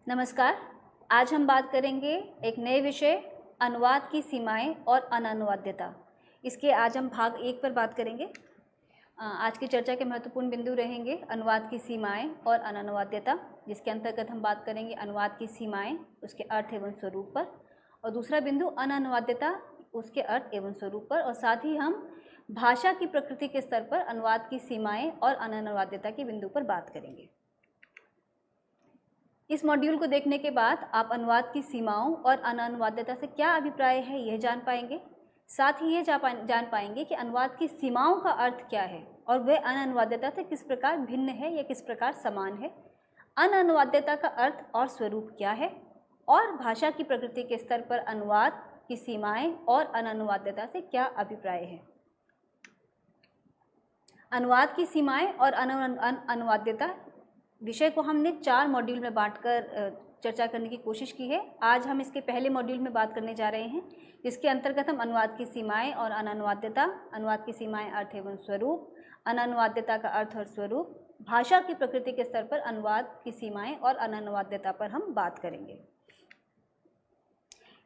नमस्कार। आज हम बात करेंगे एक नए विषय अनुवाद की सीमाएं और अननुवाद्यता। इसके आज हम भाग 1 पर बात करेंगे। आज की चर्चा के महत्वपूर्ण बिंदु रहेंगे अनुवाद की सीमाएं और अननुवाद्यता, जिसके अंतर्गत हम बात करेंगे अनुवाद की सीमाएं, उसके अर्थ एवं स्वरूप पर, और दूसरा बिंदु अननुवाद्यता, उसके अर्थ एवं स्वरूप पर, और साथ ही हम भाषा की प्रकृति के स्तर पर अनुवाद की सीमाएं और अननुवाद्यता के बिंदु पर बात करेंगे। इस मॉड्यूल को देखने के बाद आप अनुवाद की सीमाओं और अननुवाद्यता से क्या अभिप्राय है यह जान पाएंगे। साथ ही ये जान पाएंगे कि अनुवाद की सीमाओं का अर्थ क्या है और वह अननुवाद्यता से किस प्रकार भिन्न है या किस प्रकार समान है। अननुवाद्यता का अर्थ और स्वरूप क्या है और भाषा की प्रकृति के स्तर पर अनुवाद की सीमाएं और अननुवाद्यता से क्या अभिप्राय है। अनुवाद की सीमाएं और अननुवाद्यता विषय को हमने 4 मॉड्यूल में बांटकर चर्चा करने की कोशिश की है। आज हम इसके पहले मॉड्यूल में बात करने जा रहे हैं, जिसके अंतर्गत हम अनुवाद की सीमाएं और अननुवाद्यता, अनुवाद की सीमाएं अर्थ एवं स्वरूप, अननुवाद्यता का अर्थ और स्वरूप, भाषा की प्रकृति के स्तर पर अनुवाद की सीमाएं और अननुवाद्यता पर हम बात करेंगे।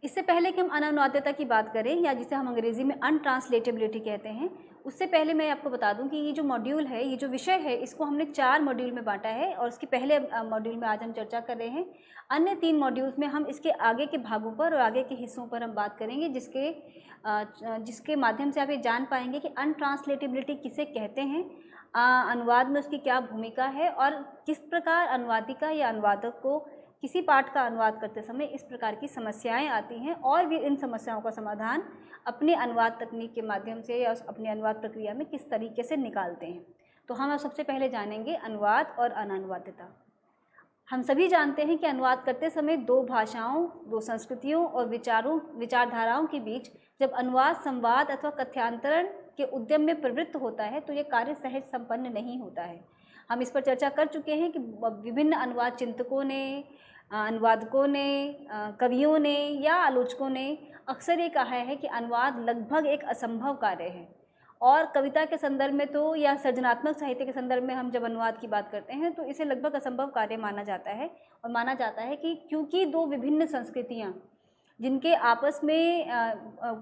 इससे पहले कि हम अननुवाद्यता की बात करें, या जिसे हम अंग्रेजी में अनट्रांसलेटेबिलिटी कहते हैं, उससे पहले मैं आपको बता दूं कि ये जो मॉड्यूल है, ये जो विषय है, इसको हमने 4 मॉड्यूल में बांटा है और उसके पहले मॉड्यूल में आज हम चर्चा कर रहे हैं। अन्य 3 मॉड्यूल्स में हम इसके आगे के भागों पर और आगे के हिस्सों पर हम बात करेंगे, जिसके माध्यम से आप ये जान पाएंगे कि अनट्रांसलेटेबिलिटी किसे कहते हैं, अनुवाद में उसकी क्या भूमिका है और किस प्रकार अनुवादिका या अनुवादक को किसी पाठ का अनुवाद करते समय इस प्रकार की समस्याएं आती हैं और वे इन समस्याओं का समाधान अपने अनुवाद तकनीक के माध्यम से या अपनी अनुवाद प्रक्रिया में किस तरीके से निकालते हैं। तो हम सबसे पहले जानेंगे अनुवाद और अननुवाद्यता। हम सभी जानते हैं कि अनुवाद करते समय 2 भाषाओं, 2 संस्कृतियों और विचारधाराओं के बीच जब अनुवाद, संवाद अथवा कथ्यांतरण के उद्यम में प्रवृत्त होता है तो ये कार्य सहज संपन्न नहीं होता है। हम इस पर चर्चा कर चुके हैं कि विभिन्न अनुवाद चिंतकों ने, अनुवादकों ने, कवियों ने या आलोचकों ने अक्सर ये कहा है कि अनुवाद लगभग एक असंभव कार्य है। और कविता के संदर्भ में तो, या सृजनात्मक साहित्य के संदर्भ में हम जब अनुवाद की बात करते हैं तो इसे लगभग असंभव कार्य माना जाता है। और माना जाता है कि क्योंकि 2 विभिन्न संस्कृतियाँ जिनके आपस में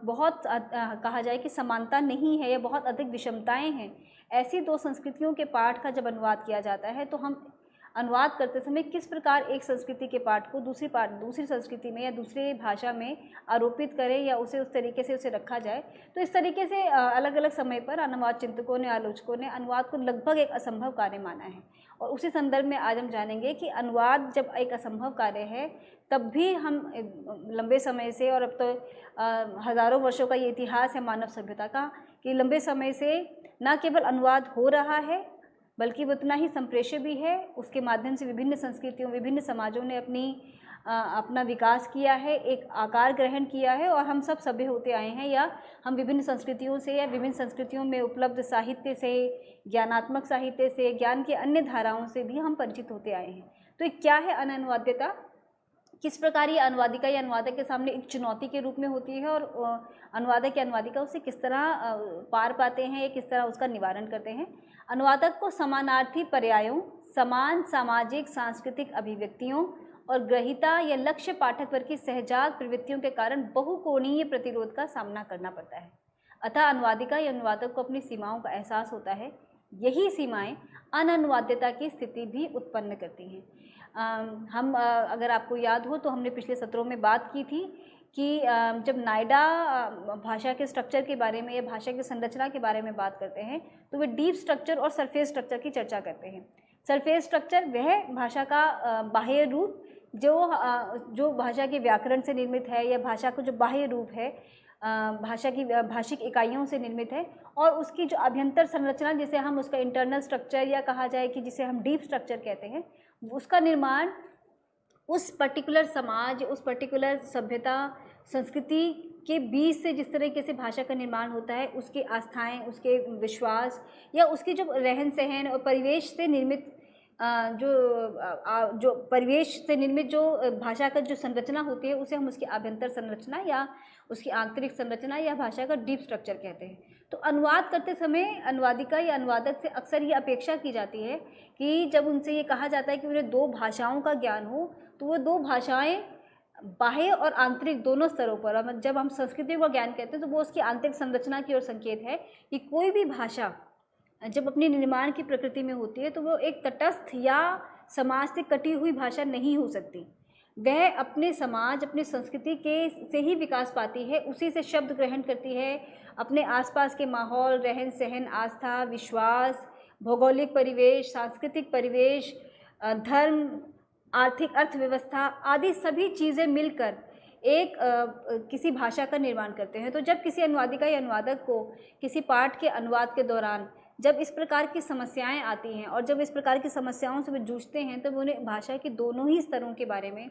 बहुत कहा जाए कि समानता नहीं है या बहुत अधिक विषमताएं हैं, ऐसी 2 संस्कृतियों के पाठ का जब अनुवाद किया जाता है तो हम अनुवाद करते समय किस प्रकार एक संस्कृति के पाठ को दूसरी संस्कृति में या दूसरी भाषा में आरोपित करें या उसे उस तरीके से उसे रखा जाए। तो इस तरीके से अलग अलग समय पर अनुवाद चिंतकों ने, आलोचकों ने अनुवाद को लगभग एक असंभव कार्य माना है। और उसी संदर्भ में आज हम जानेंगे कि अनुवाद जब एक असंभव कार्य है तब भी हम लंबे समय से, और अब तो हज़ारों वर्षों का ये इतिहास है मानव सभ्यता का, कि लंबे समय से न केवल अनुवाद हो रहा है बल्कि वो उतना ही संप्रेष्य भी है। उसके माध्यम से विभिन्न संस्कृतियों, विभिन्न समाजों ने अपना विकास किया है, एक आकार ग्रहण किया है और हम सब सभ्य होते आए हैं, या हम विभिन्न संस्कृतियों से या विभिन्न संस्कृतियों में उपलब्ध साहित्य से, ज्ञानात्मक साहित्य से, ज्ञान की अन्य धाराओं से भी हम परिचित होते आए हैं। तो क्या है अननुवाद्यता, किस प्रकार ये अनुवादिका या अनुवादक के सामने एक चुनौती के रूप में होती है और अनुवादक या अनुवादिका उसे किस तरह पार पाते हैं या किस तरह उसका निवारण करते हैं। अनुवादक को समानार्थी पर्यायों, समान सामाजिक सांस्कृतिक अभिव्यक्तियों और ग्रहीता या लक्ष्य पाठक वर्ग की सहजात प्रवृत्तियों के कारण बहुकोणीय प्रतिरोध का सामना करना पड़ता है। अतः अनुवादिका या अनुवादक को अपनी सीमाओं का एहसास होता है। यही सीमाएं अननुवाद्यता की स्थिति भी उत्पन्न करती हैं। अगर आपको याद हो तो हमने पिछले सत्रों में बात की थी कि जब नायडा भाषा के स्ट्रक्चर के बारे में या भाषा की संरचना के बारे में बात करते हैं तो वे डीप स्ट्रक्चर और सरफेस स्ट्रक्चर की चर्चा करते हैं। सरफेस स्ट्रक्चर वह भाषा का बाह्य रूप जो भाषा के व्याकरण से निर्मित है या भाषा का जो बाह्य रूप है, भाषा की भाषिक इकाइयों से निर्मित है, और उसकी जो अभ्यंतर संरचना जिसे हम उसका इंटरनल स्ट्रक्चर या कहा जाए कि जिसे हम डीप स्ट्रक्चर कहते हैं, उसका निर्माण उस पर्टिकुलर समाज, उस पर्टिकुलर सभ्यता, संस्कृति के बीच से जिस तरीके से भाषा का निर्माण होता है, उसकी आस्थाएं, उसके विश्वास या उसकी जो रहन सहन और परिवेश से निर्मित जो परिवेश से निर्मित जो भाषा का जो संरचना होती है उसे हम उसकी आभ्यंतर संरचना या उसकी आंतरिक संरचना या भाषा का डीप स्ट्रक्चर कहते हैं। तो अनुवाद करते समय अनुवादिका या अनुवादक से अक्सर ये अपेक्षा की जाती है कि जब उनसे ये कहा जाता है कि उन्हें 2 भाषाओं का ज्ञान हो, तो वो 2 भाषाएं बाह्य और आंतरिक दोनों स्तरों पर, जब हम संस्कृति का ज्ञान कहते हैं तो वो उसकी आंतरिक संरचना की ओर संकेत है कि कोई भी भाषा जब अपनी निर्माण की प्रकृति में होती है तो वो एक तटस्थ या समाज से कटी हुई भाषा नहीं हो सकती। वह अपने समाज, अपनी संस्कृति के से ही विकास पाती है, उसी से शब्द ग्रहण करती है, अपने आसपास के माहौल, रहन सहन, आस्था, विश्वास, भौगोलिक परिवेश, सांस्कृतिक परिवेश, धर्म, आर्थिक अर्थव्यवस्था आदि सभी चीज़ें मिलकर एक किसी भाषा का निर्माण करते हैं। तो जब किसी अनुवादिका या अनुवादक को किसी पाठ के अनुवाद के दौरान जब इस प्रकार की समस्याएं आती हैं और जब इस प्रकार की समस्याओं से वे जूझते हैं, तब उन्हें भाषा के दोनों ही स्तरों के बारे में,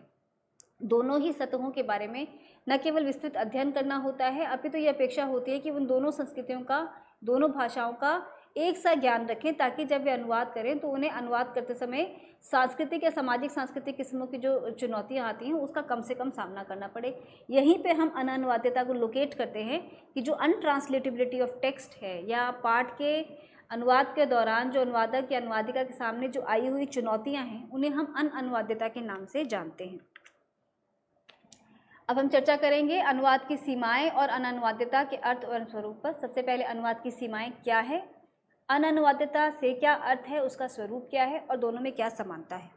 दोनों ही सतहों के बारे में न केवल विस्तृत अध्ययन करना होता है, अपितु ये अपेक्षा होती है कि उन दोनों संस्कृतियों का, दोनों भाषाओं का एक सा ज्ञान रखें, ताकि जब वे अनुवाद करें तो उन्हें अनुवाद करते समय सांस्कृतिक या सामाजिक सांस्कृतिक किस्मों की जो चुनौतियां आती हैं उसका कम से कम सामना करना पड़े। यहीं पे हम अनअनुवाद्यता को लोकेट करते हैं कि जो अनट्रांसलेटेबिलिटी ऑफ टेक्स्ट है या पाठ के अनुवाद के दौरान जो अनुवादक या अनुवादिका के सामने जो आई हुई चुनौतियां हैं उन्हें हम अनअनुवाद्यता के नाम से जानते हैं। अब हम चर्चा करेंगे अनुवाद की सीमाएं और अनअनुवाद्यता के अर्थ और स्वरूप पर। सबसे पहले अनुवाद की सीमाएं क्या है, अनअनुवाद्यता से क्या अर्थ है, उसका स्वरूप क्या है और दोनों में क्या समानता है।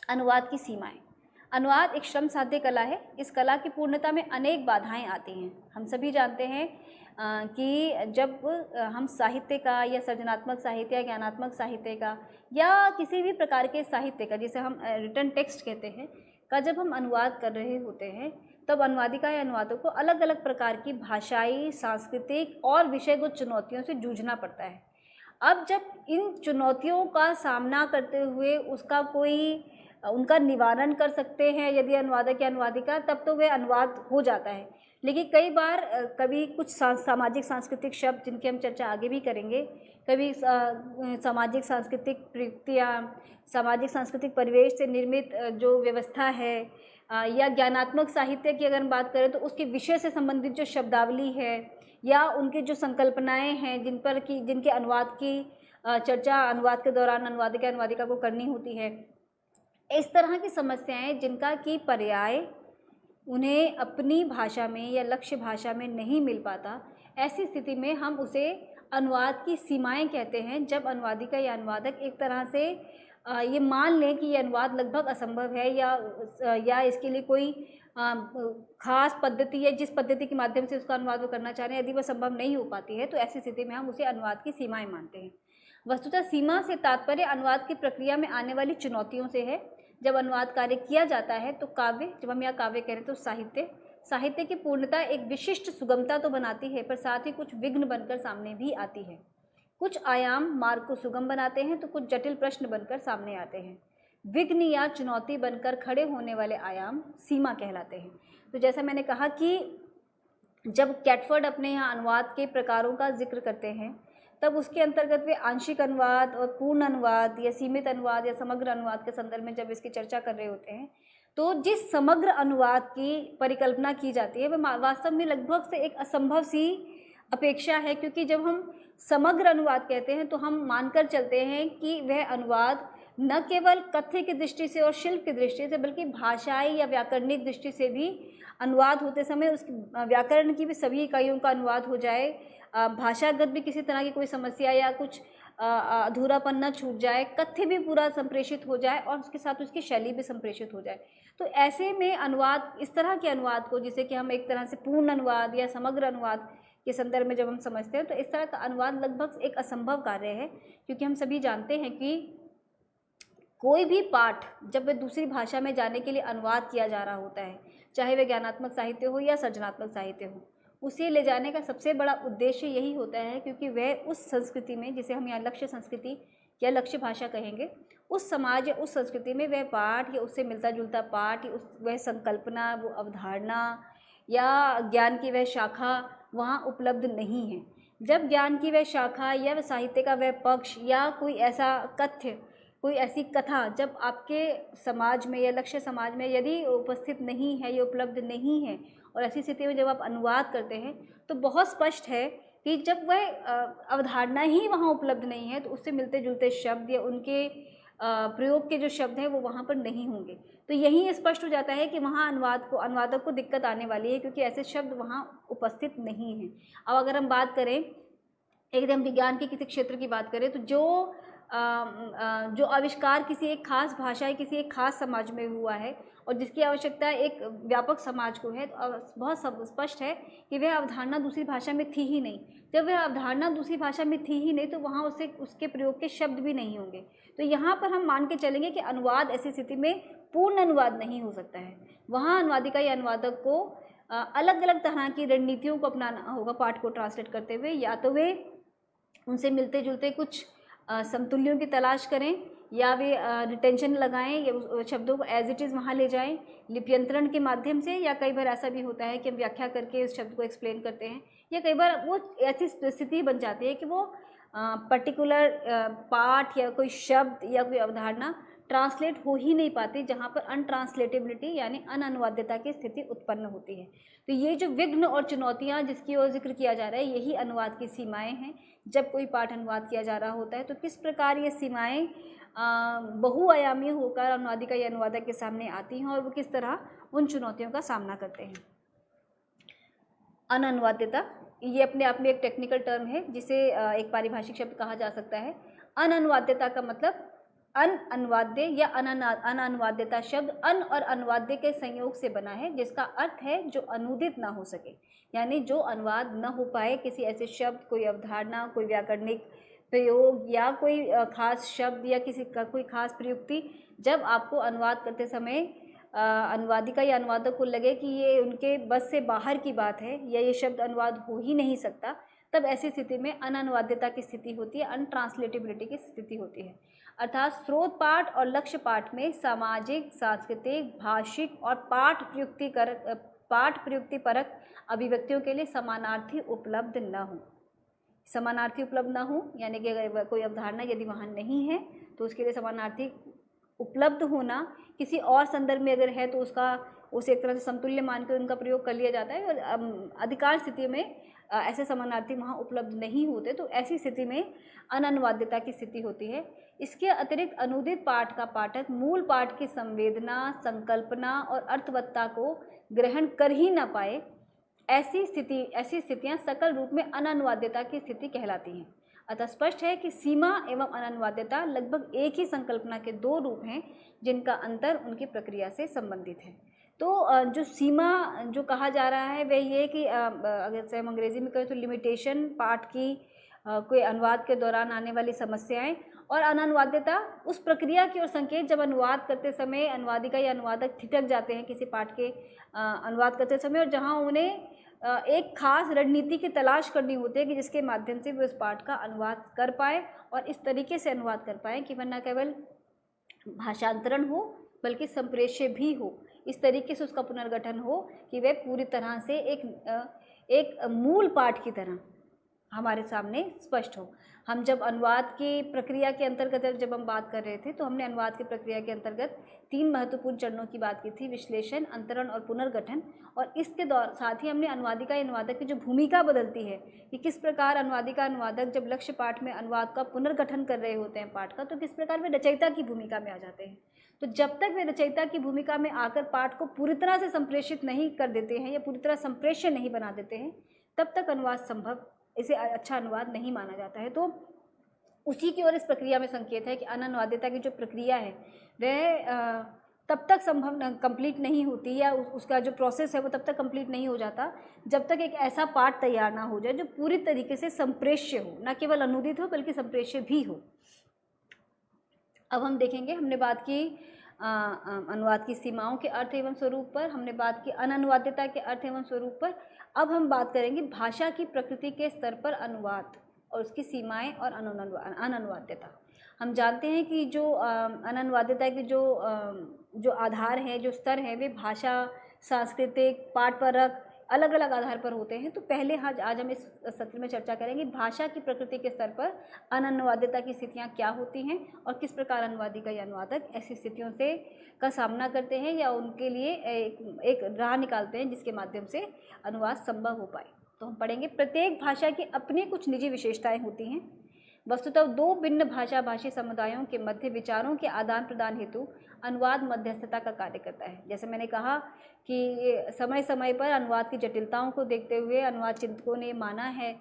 अनुवाद की सीमाएं। अनुवाद एक श्रम साध्य कला है। इस कला की पूर्णता में अनेक बाधाएं आती हैं। हम सभी जानते हैं कि जब हम साहित्य का या सृजनात्मक साहित्य या ज्ञानात्मक साहित्य का या किसी भी प्रकार के साहित्य का, जिसे हम रिटन टेक्स्ट कहते हैं, का जब हम अनुवाद कर रहे होते हैं तब अनुवादिका या अनुवादक को अलग अलग प्रकार की भाषाई, सांस्कृतिक और विषयगत चुनौतियों से जूझना पड़ता है। अब जब इन चुनौतियों का सामना करते हुए उनका निवारण कर सकते हैं यदि अनुवादक या अनुवादिका, तब तो वह अनुवाद हो जाता है। लेकिन कई बार कभी कुछ सामाजिक सांस्कृतिक शब्द, जिनकी हम चर्चा आगे भी करेंगे, कभी सामाजिक सांस्कृतिक प्रयुक्तियाँ, सामाजिक सांस्कृतिक परिवेश से निर्मित जो व्यवस्था है, या ज्ञानात्मक साहित्य की अगर हम बात करें तो उसके विषय से संबंधित जो शब्दावली है या उनकी जो संकल्पनाएं हैं जिनके अनुवाद की चर्चा अनुवाद के दौरान अनुवादक या अनुवादिका को करनी होती है, इस तरह की समस्याएं जिनका कि पर्याय उन्हें अपनी भाषा में या लक्ष्य भाषा में नहीं मिल पाता, ऐसी स्थिति में हम उसे अनुवाद की सीमाएं कहते हैं। जब अनुवादिका या अनुवादक एक तरह से ये मान लें कि ये अनुवाद लगभग असंभव है या इसके लिए कोई खास पद्धति है जिस पद्धति के माध्यम से उसका अनुवाद वो करना चाह रहे हैं, यदि वह संभव नहीं हो पाती है तो ऐसी स्थिति में हम उसे अनुवाद की सीमाएं मानते हैं। वस्तुतः सीमा से तात्पर्य अनुवाद की प्रक्रिया में आने वाली चुनौतियों से है। जब अनुवाद कार्य किया जाता है तो काव्य, जब हम यहाँ काव्य कह रहे हैं तो साहित्य की पूर्णता एक विशिष्ट सुगमता तो बनाती है, पर साथ ही कुछ विघ्न बनकर सामने भी आती है। कुछ आयाम मार्ग को सुगम बनाते हैं तो कुछ जटिल प्रश्न बनकर सामने आते हैं। विघ्न या चुनौती बनकर खड़े होने वाले आयाम सीमा कहलाते हैं। तो जैसा मैंने कहा कि जब कैटफर्ड अपने यहाँ अनुवाद के प्रकारों का जिक्र करते हैं तब उसके अंतर्गत वे आंशिक अनुवाद और पूर्ण अनुवाद या सीमित अनुवाद या समग्र अनुवाद के संदर्भ में जब इसकी चर्चा कर रहे होते हैं, तो जिस समग्र अनुवाद की परिकल्पना की जाती है वह वास्तव में लगभग से एक असंभव सी अपेक्षा है, क्योंकि जब हम समग्र अनुवाद कहते हैं तो हम मानकर चलते हैं कि वह अनुवाद न केवल कथ्य की दृष्टि से और शिल्प की दृष्टि से बल्कि भाषाई या व्याकरणिक दृष्टि से भी अनुवाद होते समय उसकी व्याकरण की भी सभी इकाइयों का अनुवाद हो जाए, भाषागत भी किसी तरह की कोई समस्या या कुछ अधूरापन न छूट जाए, कथ्य भी पूरा संप्रेषित हो जाए और उसके साथ उसकी शैली भी संप्रेषित हो जाए। तो ऐसे में अनुवाद, इस तरह के अनुवाद को जिसे कि हम एक तरह से पूर्ण अनुवाद या समग्र अनुवाद के संदर्भ में जब हम समझते हैं तो इस तरह का अनुवाद लगभग एक असंभव कार्य है, क्योंकि हम सभी जानते हैं कि कोई भी पाठ जब वह दूसरी भाषा में जाने के लिए अनुवाद किया जा रहा होता है, चाहे वह ज्ञानात्मक साहित्य हो या सृजनात्मक साहित्य हो, उसे ले जाने का सबसे बड़ा उद्देश्य यही होता है क्योंकि वह उस संस्कृति में, जिसे हम यहाँ लक्ष्य संस्कृति या लक्ष्य भाषा कहेंगे, उस समाज या उस संस्कृति में वह पाठ या उससे मिलता जुलता पाठ या वह संकल्पना, वो अवधारणा या ज्ञान की वह शाखा वहाँ उपलब्ध नहीं है। जब ज्ञान की वह शाखा या वह साहित्य का वह पक्ष या कोई ऐसा कथ्य, कोई ऐसी कथा जब आपके समाज में या लक्ष्य समाज में यदि उपस्थित नहीं है या उपलब्ध नहीं है, और ऐसी स्थिति में जब आप अनुवाद करते हैं तो बहुत स्पष्ट है कि जब वह अवधारणा ही वहाँ उपलब्ध नहीं है तो उससे मिलते जुलते शब्द या उनके प्रयोग के जो शब्द हैं वो वहाँ पर नहीं होंगे। तो यही स्पष्ट हो जाता है कि वहाँ अनुवादक को दिक्कत आने वाली है, क्योंकि ऐसे शब्द वहाँ उपस्थित नहीं हैं। अब अगर हम बात करें, एकदम विज्ञान के किसी क्षेत्र की बात करें, तो जो आविष्कार किसी एक खास भाषा या किसी एक खास समाज में हुआ है और जिसकी आवश्यकता एक व्यापक समाज को है, तो बहुत स्पष्ट है कि वह अवधारणा दूसरी भाषा में थी ही नहीं। जब वह अवधारणा दूसरी भाषा में थी ही नहीं तो वहाँ उसके प्रयोग के शब्द भी नहीं होंगे। तो यहाँ पर हम मान के चलेंगे कि अनुवाद ऐसी स्थिति में पूर्ण अनुवाद नहीं हो सकता है। वहाँ अनुवादिका या अनुवादक को अलग अलग तरह की रणनीतियों को अपनाना होगा पाठ को ट्रांसलेट करते हुए। या तो वे उनसे मिलते जुलते कुछ समतुल्यों की तलाश करें, या वे रिटेंशन लगाएं या शब्दों को एज इट इज़ वहाँ ले जाएं लिप्यंतरण के माध्यम से, या कई बार ऐसा भी होता है कि हम व्याख्या करके उस शब्द को एक्सप्लेन करते हैं, या कई बार वो ऐसी स्थिति बन जाती है कि वो पर्टिकुलर पाठ या कोई शब्द या कोई अवधारणा ट्रांसलेट हो ही नहीं पाती, जहाँ पर अनट्रांसलेटेबिलिटी यानी अनअनुवाद्यता की स्थिति उत्पन्न होती है। तो ये जो विघ्न और चुनौतियाँ जिसकी ओर जिक्र किया जा रहा है, यही अनुवाद की सीमाएं हैं। जब कोई पाठ अनुवाद किया जा रहा होता है तो किस प्रकार ये सीमाएं बहुआयामी होकर अनुवादिका या अनुवादक के सामने आती हैं और वो किस तरह उन चुनौतियों का सामना करते हैं। अनअनुवाद्यता ये अपने आप में एक टेक्निकल टर्म है जिसे एक पारिभाषिक शब्द कहा जा सकता है। अनअनुवाद्यता का मतलब अनअनुवाद्य या अनअनुवाद्यता शब्द अन और अनुवाद्य के संयोग से बना है, जिसका अर्थ है जो अनुदित ना हो सके, यानी जो अनुवाद न हो पाए। किसी ऐसे शब्द, कोई अवधारणा, कोई व्याकरणिक प्रयोग या कोई खास शब्द या किसी का कोई खास प्रयुक्ति जब आपको अनुवाद करते समय अनुवादिका या अनुवादक को लगे कि ये उनके बस से बाहर की बात है या ये शब्द अनुवाद हो ही नहीं सकता, तब ऐसी स्थिति में अनअनुवाद्यता की स्थिति होती है, अनट्रांसलेटेबिलिटी की स्थिति होती है। अर्थात स्रोत पाठ और लक्ष्य पाठ में सामाजिक, सांस्कृतिक, भाषिक और पाठ प्रयुक्ति परक अभिव्यक्तियों के लिए समानार्थी उपलब्ध न हो। समानार्थी उपलब्ध न हो यानी कि अगर कोई अवधारणा यदि वहाँ नहीं है तो उसके लिए समानार्थी उपलब्ध होना, किसी और संदर्भ में अगर है तो उसे एक तरह से समतुल्य मान के उनका प्रयोग कर लिया जाता है, और अधिकांश स्थिति में ऐसे समानार्थी वहाँ उपलब्ध नहीं होते, तो ऐसी स्थिति में अनअनुवाद्यता की स्थिति होती है। इसके अतिरिक्त अनुदित पाठ का पाठक मूल पाठ की संवेदना, संकल्पना और अर्थवत्ता को ग्रहण कर ही न पाए, ऐसी स्थितियाँ सकल रूप में अनअनुवाद्यता की स्थिति कहलाती हैं। अतः स्पष्ट है कि सीमा एवं अनअनुवाद्यता लगभग एक ही संकल्पना के दो रूप हैं जिनका अंतर उनकी प्रक्रिया से संबंधित है। तो जो सीमा जो कहा जा रहा है वह ये कि अगर से हम अंग्रेजी में कहें तो लिमिटेशन, पाठ की कोई अनुवाद के दौरान आने वाली समस्याएं, और अनअनुवाद्यता उस प्रक्रिया की ओर संकेत जब अनुवाद करते समय अनुवादिका या अनुवादक ठिठक जाते हैं किसी पाठ के अनुवाद करते समय, और जहां उन्हें एक खास रणनीति की तलाश करनी होती है कि जिसके माध्यम से वे उस पाठ का अनुवाद कर पाए और इस तरीके से अनुवाद कर पाएँ कि वह न केवल भाषांतरण हो बल्कि संप्रेष्य भी हो, इस तरीके से उसका पुनर्गठन हो कि वह पूरी तरह से एक मूल पाठ की तरह हमारे सामने स्पष्ट हो। हम जब अनुवाद की प्रक्रिया के अंतर्गत जब हम बात कर रहे थे तो हमने अनुवाद की प्रक्रिया के अंतर्गत 3 महत्वपूर्ण चरणों की बात की थी, विश्लेषण, अंतरण और पुनर्गठन। और इसके साथ ही हमने अनुवादिका या अनुवादक की जो भूमिका बदलती है कि किस प्रकार अनुवादिका अनुवादक जब लक्ष्य पाठ में अनुवाद का पुनर्गठन कर रहे होते हैं पाठ का, तो किस प्रकार वे रचयिता की भूमिका में आ जाते हैं। तो जब तक वे रचयिता की भूमिका में आकर पाठ को पूरी तरह से संप्रेषित नहीं कर देते हैं या पूरी तरह संप्रेष्य नहीं बना देते हैं, तब तक अनुवाद संभव, इसे अच्छा अनुवाद नहीं माना जाता है। तो उसी की ओर इस प्रक्रिया में संकेत है कि अनअनुवाद्यता की जो प्रक्रिया है वह तब तक कंप्लीट नहीं होती, या उसका जो प्रोसेस है वो तब तक कंप्लीट नहीं हो जाता जब तक एक ऐसा पाठ तैयार ना हो जाए जो पूरी तरीके से संप्रेष्य हो, न केवल अनुदित हो बल्कि संप्रेष्य भी हो। अब हम देखेंगे, हमने बात की अनुवाद की सीमाओं के अर्थ एवं स्वरूप पर, हमने बात की अनअनुवाद्यता के अर्थ एवं स्वरूप पर। अब हम बात करेंगे भाषा की प्रकृति के स्तर पर अनुवाद और उसकी सीमाएं और अनअनुवाद्यता। हम जानते हैं कि जो अनअनुवाद्यता के जो आधार है, जो स्तर है, वे भाषा, सांस्कृतिक, पाठ परक, अलग अलग आधार पर होते हैं। तो पहले आज हम इस सत्र में चर्चा करेंगे भाषा की प्रकृति के स्तर पर अननुवादिता की स्थितियाँ क्या होती हैं और किस प्रकार अनुवादिका या अनुवादक ऐसी स्थितियों से का सामना करते हैं या उनके लिए एक राह निकालते हैं जिसके माध्यम से अनुवाद संभव हो पाए। तो हम पढ़ेंगे प्रत्येक भाषा की अपनी कुछ निजी विशेषताएं होती हैं। वस्तुतः दो भिन्न भाषा भाषी समुदायों के मध्य विचारों के आदान प्रदान हेतु अनुवाद मध्यस्थता का कार्य करता है। जैसे मैंने कहा कि समय समय पर अनुवाद की जटिलताओं को देखते हुए अनुवाद चिंतकों ने माना है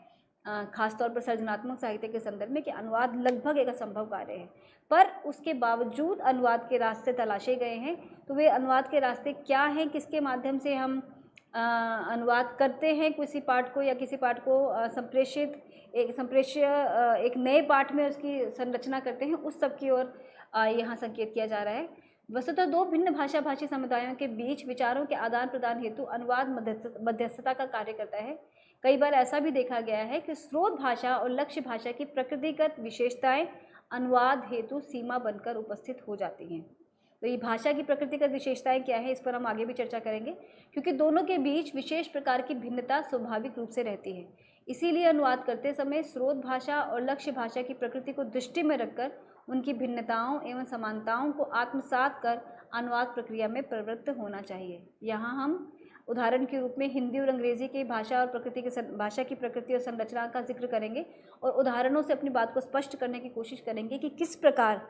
खासतौर पर सृजनात्मक साहित्य के संदर्भ में कि अनुवाद लगभग एक असंभव कार्य है, पर उसके बावजूद अनुवाद के रास्ते तलाशे गए हैं। तो वे अनुवाद के रास्ते क्या हैं, किसके माध्यम से हम अनुवाद करते हैं किसी पाठ को या किसी पाठ को एक नए पाठ में उसकी संरचना करते हैं, उस सब की ओर यहाँ संकेत किया जा रहा है। वस्तुतः दो भिन्न भाषा भाषी समुदायों के बीच विचारों के आदान प्रदान हेतु अनुवाद मध्यस्थता का कार्य करता है। कई बार ऐसा भी देखा गया है कि स्रोत भाषा और लक्ष्य भाषा की प्रकृतिगत विशेषताएं अनुवाद हेतु सीमा बनकर उपस्थित हो जाती हैं। तो ये भाषा की प्रकृतिगत विशेषताएं क्या है, इस पर हम आगे भी चर्चा करेंगे, क्योंकि दोनों के बीच विशेष प्रकार की भिन्नता स्वाभाविक रूप से रहती है। इसीलिए अनुवाद करते समय स्रोत भाषा और लक्ष्य भाषा की प्रकृति को दृष्टि में रखकर उनकी भिन्नताओं एवं समानताओं को आत्मसात कर अनुवाद प्रक्रिया में प्रवृत्त होना चाहिए। यहाँ हम उदाहरण के रूप में हिंदी और अंग्रेजी की भाषा की प्रकृति और संरचना का जिक्र करेंगे और उदाहरणों से अपनी बात को स्पष्ट करने की कोशिश करेंगे कि किस प्रकार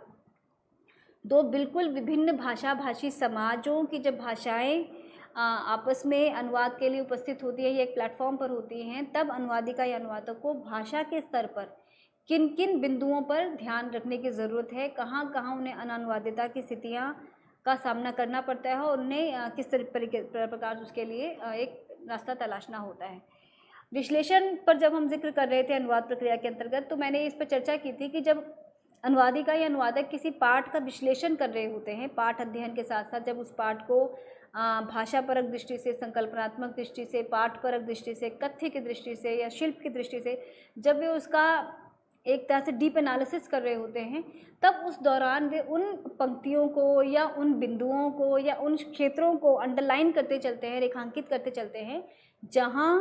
दो बिल्कुल विभिन्न भाषा भाषी समाजों की जब भाषाएं आपस में अनुवाद के लिए उपस्थित होती है या एक प्लेटफॉर्म पर होती हैं, तब अनुवादिका या अनुवादक को भाषा के स्तर पर किन किन बिंदुओं पर ध्यान रखने की ज़रूरत है, कहाँ कहाँ उन्हें अनानुवादिता की स्थितियाँ का सामना करना पड़ता है और उन्हें किस प्रकार उसके लिए एक रास्ता तलाशना होता है। विश्लेषण पर जब हम जिक्र कर रहे थे अनुवाद प्रक्रिया के अंतर्गत, तो मैंने इस पर चर्चा की थी कि जब अनुवादिका या अनुवादक किसी पाठ का विश्लेषण कर रहे होते हैं, पाठ अध्ययन के साथ साथ जब उस पाठ को भाषापरक दृष्टि से, संकल्पनात्मक दृष्टि से, पाठपरक दृष्टि से, कथ्य की दृष्टि से या शिल्प की दृष्टि से जब वे उसका एक तरह से डीप एनालिसिस कर रहे होते हैं, तब उस दौरान वे उन पंक्तियों को या उन बिंदुओं को या उन क्षेत्रों को अंडरलाइन करते चलते हैं, रेखांकित करते चलते हैं, जहाँ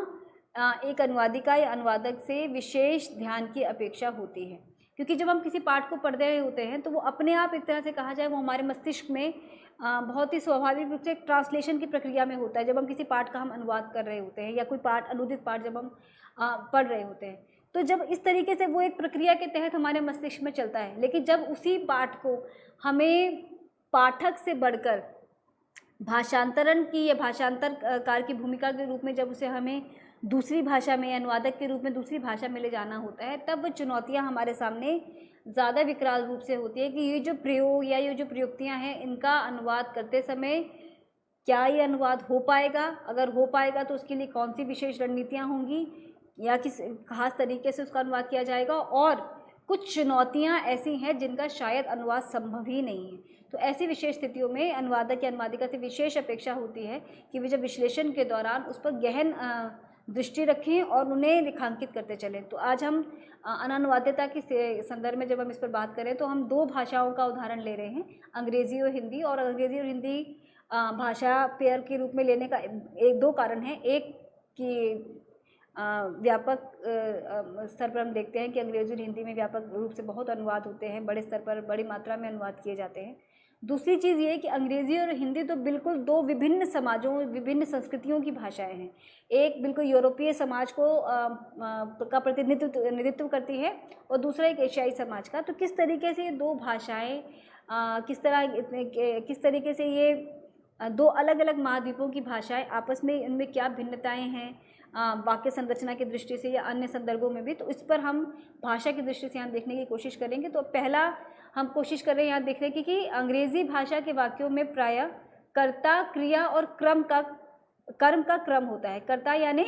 एक अनुवादिका या अनुवादक से विशेष ध्यान की अपेक्षा होती है। क्योंकि जब हम किसी पाठ को पढ़ रहे होते हैं तो वो अपने आप एक तरह से कहा जाए वो हमारे मस्तिष्क में बहुत ही स्वाभाविक रूप से एक ट्रांसलेशन की प्रक्रिया में होता है। जब हम किसी पाठ का हम अनुवाद कर रहे होते हैं या कोई पाठ अनुदित पाठ जब हम पढ़ रहे होते हैं, तो जब इस तरीके से वो एक प्रक्रिया के तहत हमारे मस्तिष्क में चलता है। लेकिन जब उसी पाठ को हमें पाठक से बढ़कर भाषांतरण की या भाषांतरकार की भूमिका के रूप में जब उसे हमें दूसरी भाषा में, अनुवादक के रूप में दूसरी भाषा में ले जाना होता है, तब वो चुनौतियाँ हमारे सामने ज़्यादा विकराल रूप से होती है कि ये जो प्रयोग या ये जो प्रयुक्तियाँ हैं, इनका अनुवाद करते समय क्या ये अनुवाद हो पाएगा, अगर हो पाएगा तो उसके लिए कौन सी विशेष रणनीतियाँ होंगी या किस खास तरीके से उसका अनुवाद किया जाएगा, और कुछ चुनौतियाँ ऐसी हैं जिनका शायद अनुवाद संभव ही नहीं है। तो ऐसी विशेष स्थितियों में अनुवादक या अनुवादिका से विशेष अपेक्षा होती है कि वे जब विश्लेषण के दौरान उस पर गहन दृष्टि रखें और उन्हें रेखांकित करते चलें। तो आज हम अनानुवादिता के संदर्भ में जब हम इस पर बात करें तो हम दो भाषाओं का उदाहरण ले रहे हैं, अंग्रेज़ी और हिंदी। और अंग्रेज़ी और हिंदी भाषा पेयर के रूप में लेने का दो कारण हैं। एक कि व्यापक स्तर पर हम देखते हैं कि अंग्रेज़ी और हिंदी में व्यापक रूप से बहुत अनुवाद होते हैं, बड़े स्तर पर बड़ी मात्रा में अनुवाद किए जाते हैं। दूसरी चीज़ ये कि अंग्रेज़ी और हिंदी तो बिल्कुल दो विभिन्न समाजों, विभिन्न संस्कृतियों की भाषाएं हैं। एक बिल्कुल यूरोपीय समाज को का प्रतिनिधित्व करती है और दूसरा एक एशियाई समाज का। तो किस तरीके से ये दो भाषाएं किस तरीके से ये दो अलग अलग महाद्वीपों की भाषाएं आपस में, इनमें क्या भिन्नताएं हैं वाक्य संरचना की दृष्टि से या अन्य संदर्भों में भी, तो इस पर हम भाषा की दृष्टि से यहाँ देखने की कोशिश करेंगे। तो पहला हम कोशिश कर रहे हैं यहाँ देखने की कि अंग्रेज़ी भाषा के वाक्यों में प्रायः कर्ता, क्रिया और कर्म का क्रम होता है। कर्ता यानी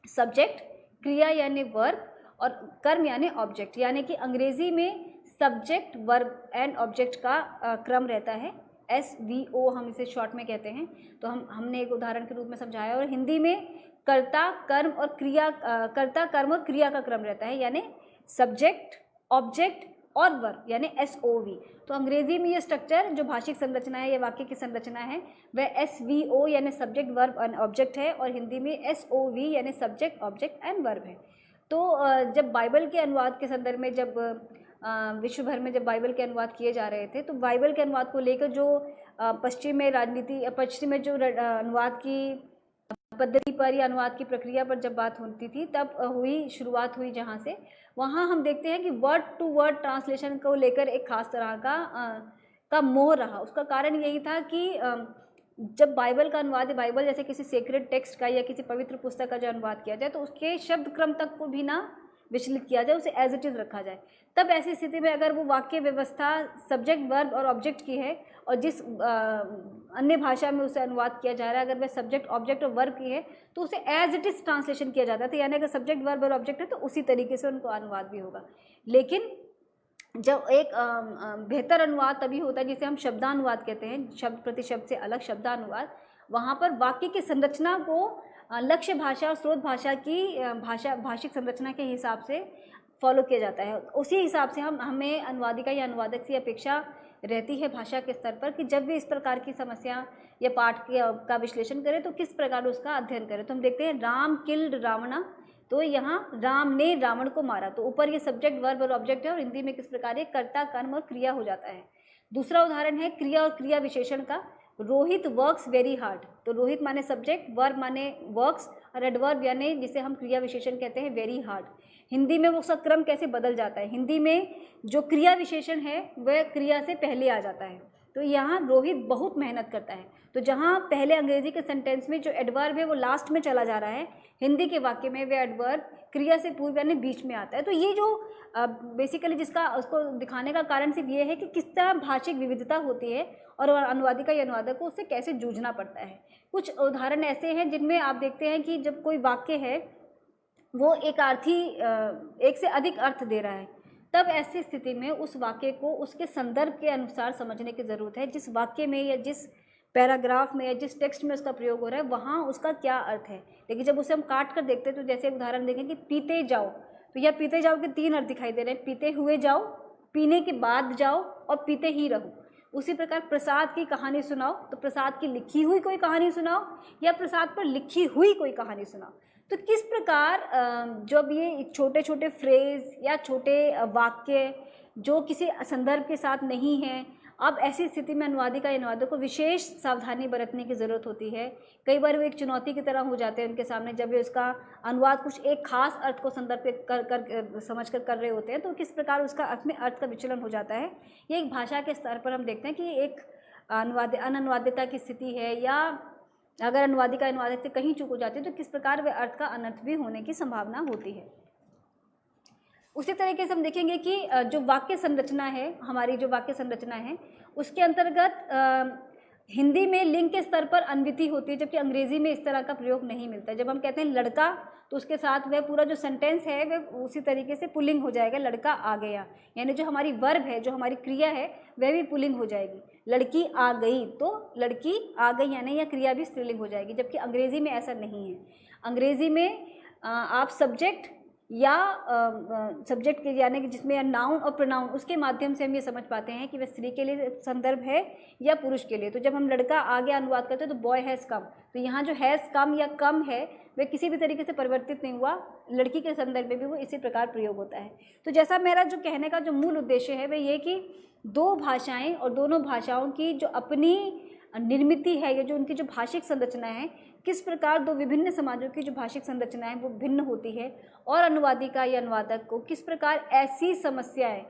सब्जेक्ट, क्रिया यानी वर्ब और कर्म यानी ऑब्जेक्ट। यानी कि अंग्रेज़ी में सब्जेक्ट, वर्ब एंड ऑब्जेक्ट का क्रम रहता है, SVO हम इसे शॉर्ट में कहते हैं। तो हमने एक उदाहरण के रूप में समझाया। और हिंदी में कर्ता, कर्म और क्रिया का क्रम रहता है, यानी सब्जेक्ट, ऑब्जेक्ट और वर्ब यानी SOV। तो अंग्रेजी में ये स्ट्रक्चर जो भाषिक संरचना है या वाक्य की संरचना है वह SVO यानी सब्जेक्ट वर्ब एंड ऑब्जेक्ट है, और हिंदी में SOV यानी सब्जेक्ट ऑब्जेक्ट एंड वर्ब है। तो जब बाइबल के अनुवाद के संदर्भ में जब विश्व भर में जब बाइबल के अनुवाद किए जा रहे थे, तो बाइबल के अनुवाद को लेकर जो पश्चिम में जो अनुवाद की पद्धति पर या अनुवाद की प्रक्रिया पर जब बात होती थी, तब शुरुआत हुई जहाँ से, वहाँ हम देखते हैं कि वर्ड टू वर्ड ट्रांसलेशन को लेकर एक खास तरह का मोह रहा। उसका कारण यही था कि जब बाइबल का अनुवाद, बाइबल जैसे किसी सेक्रेड टेक्स्ट का या किसी पवित्र पुस्तक का जो अनुवाद किया जाए, तो उसके शब्द क्रम तक को भी ना विचलित किया जाए, उसे एज इट इज़ रखा जाए। तब ऐसी स्थिति में अगर वो वाक्य व्यवस्था सब्जेक्ट वर्ब और ऑब्जेक्ट की है, और जिस अन्य भाषा में उसे अनुवाद किया जा रहा है अगर वह सब्जेक्ट ऑब्जेक्ट और वर्ब की है, तो उसे एज इट इज़ ट्रांसलेशन किया जाता था, यानी अगर सब्जेक्ट वर्ब और ऑब्जेक्ट है तो उसी तरीके से उनको अनुवाद भी होगा। लेकिन जब एक बेहतर अनुवाद तभी होता है जिसे हम शब्दानुवाद कहते हैं, शब्द प्रति शब्द से अलग शब्दानुवाद, वहाँ पर वाक्य की संरचना को लक्ष्य भाषा और स्रोत भाषा की भाषिक संरचना के हिसाब से फॉलो किया जाता है। उसी हिसाब से हमें अनुवादिका या अनुवादक से अपेक्षा रहती है भाषा के स्तर पर कि जब भी इस प्रकार की समस्या या पाठ का विश्लेषण करें तो किस प्रकार उसका अध्ययन करें। तो हम देखते हैं राम किल्ड रावणा, तो यहाँ राम ने रावण को मारा, तो ऊपर ये सब्जेक्ट वर्ब और ऑब्जेक्ट है, और हिंदी में किस प्रकार ये कर्ता कर्म और क्रिया हो जाता है। दूसरा उदाहरण है क्रिया और क्रिया विशेषण का, रोहित वर्क्स वेरी हार्ड, तो रोहित माने सब्जेक्ट, वर्ब माने वर्क्स, और एडवर्ब यानी जिसे हम क्रिया विशेषण कहते हैं वेरी हार्ड। हिंदी में वो उसका क्रम कैसे बदल जाता है, हिंदी में जो क्रिया विशेषण है वह क्रिया से पहले आ जाता है। तो यहाँ रोहित बहुत मेहनत करता है, तो जहाँ पहले अंग्रेजी के सेंटेंस में जो एडवर्ब है वो लास्ट में चला जा रहा है, हिंदी के वाक्य में वह एडवर्ब क्रिया से पूर्व यानी बीच में आता है। तो ये जो बेसिकली जिसका उसको दिखाने का कारण सिर्फ ये है कि किस तरह भाषिक विविधता होती है और अनुवादिका या अनुवादक को उससे कैसे जूझना पड़ता है। कुछ उदाहरण ऐसे हैं जिनमें आप देखते हैं कि जब कोई वाक्य है वो एक से अधिक अर्थ दे रहा है, तब ऐसी स्थिति में उस वाक्य को उसके संदर्भ के अनुसार समझने की ज़रूरत है। जिस वाक्य में या जिस पैराग्राफ में या जिस टेक्स्ट में उसका प्रयोग हो रहा है वहाँ उसका क्या अर्थ है। लेकिन जब उसे हम काट कर देखते हैं, तो जैसे उदाहरण देखें कि पीते जाओ, तो यह पीते जाओ के 3 अर्थ दिखाई दे रहे हैं, पीते हुए जाओ, पीने के बाद जाओ और पीते ही रहो। उसी प्रकार प्रसाद की कहानी सुनाओ, तो प्रसाद की लिखी हुई कोई कहानी सुनाओ या प्रसाद पर लिखी हुई कोई कहानी सुनाओ। तो किस प्रकार जब ये छोटे छोटे फ्रेज या छोटे वाक्य जो किसी संदर्भ के साथ नहीं हैं, अब ऐसी स्थिति में अनुवादिका या अनुवादक को विशेष सावधानी बरतने की ज़रूरत होती है। कई बार वो एक चुनौती की तरह हो जाते हैं उनके सामने, जब वे उसका अनुवाद कुछ एक खास अर्थ को संदर्भ समझ कर रहे होते हैं, तो किस प्रकार उसका अर्थ में अर्थ का विचलन हो जाता है। ये एक भाषा के स्तर पर हम देखते हैं कि एक अनुवादिता की स्थिति है, या अगर अनुवादिका अनुवादक से कहीं चूक हो जाती है तो किस प्रकार वह अर्थ का अनर्थ भी होने की संभावना होती है। उसी तरीके से हम देखेंगे कि जो वाक्य संरचना है, हमारी जो वाक्य संरचना है उसके अंतर्गत हिंदी में लिंग के स्तर पर अन्विति होती है, जबकि अंग्रेजी में इस तरह का प्रयोग नहीं मिलता है। जब हम कहते हैं लड़का, तो उसके साथ वह पूरा जो सेंटेंस है वह उसी तरीके से पुल्लिंग हो जाएगा, लड़का आ गया, यानी जो हमारी वर्ब है, जो हमारी क्रिया है वह भी पुल्लिंग हो जाएगी। लड़की आ गई, तो लड़की आ गई यानी यह क्रिया भी स्त्रीलिंग हो जाएगी, जबकि अंग्रेजी में ऐसा नहीं है। अंग्रेजी में आप सब्जेक्ट या सब्जेक्ट के यानी कि जिसमें नाउन और प्रोनाउन, उसके माध्यम से हम ये समझ पाते हैं कि वह स्त्री के लिए संदर्भ है या पुरुष के लिए। तो जब हम लड़का आगे अनुवाद करते हैं तो बॉय हैज़ कम, तो यहाँ जो हैज़ कम या कम है वह किसी भी तरीके से परिवर्तित नहीं हुआ, लड़की के संदर्भ में भी वो इसी प्रकार प्रयोग होता है। तो जैसा मेरा जो कहने का जो मूल उद्देश्य है वह ये कि दो भाषाएँ और दोनों भाषाओं की जो अपनी निर्मिति है या जो उनकी जो भाषिक संरचना है, किस प्रकार दो विभिन्न समाजों की जो भाषिक संरचना है वो भिन्न होती है, और अनुवादिका या अनुवादक को किस प्रकार ऐसी समस्याएं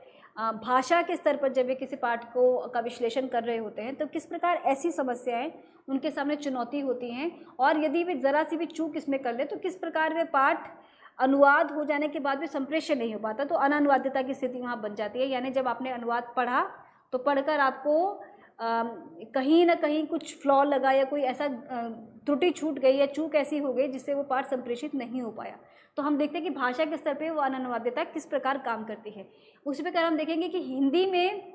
भाषा के स्तर पर जब वे किसी पाठ का विश्लेषण कर रहे होते हैं तो किस प्रकार ऐसी समस्याएं उनके सामने चुनौती होती हैं, और यदि वे ज़रा सी भी चूक इसमें कर ले तो किस प्रकार वे पाठ अनुवाद हो जाने के बाद भी संप्रेषण नहीं हो पाता, तो अनानुवादिता की स्थिति वहाँ बन जाती है। यानी जब आपने अनुवाद पढ़ा तो पढ़कर आपको कहीं ना कहीं कुछ फ्लॉ लगा या कोई ऐसा त्रुटि छूट गई या चूक ऐसी हो गई जिससे वो पाठ संप्रेषित नहीं हो पाया। तो हम देखते हैं कि भाषा के स्तर पे वो अनानुवादिता किस प्रकार काम करती है। उसी प्रकार हम देखेंगे कि हिंदी में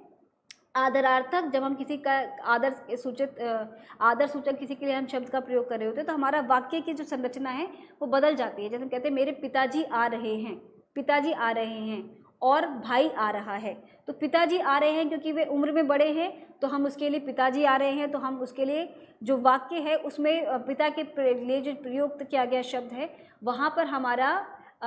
आदरार्थक, जब हम किसी का आदर सूचक किसी के लिए हम शब्द का प्रयोग कर रहे होते हैं तो हमारा वाक्य की जो संरचना है वो बदल जाती है। जैसे हम कहते हैं मेरे पिताजी आ रहे हैं, पिताजी आ रहे हैं और भाई आ रहा है, तो पिताजी आ रहे हैं क्योंकि वे उम्र में बड़े हैं, तो हम उसके लिए पिताजी आ रहे हैं, तो हम उसके लिए जो वाक्य है उसमें पिता के लिए जो प्रयुक्त किया गया शब्द है वहाँ पर हमारा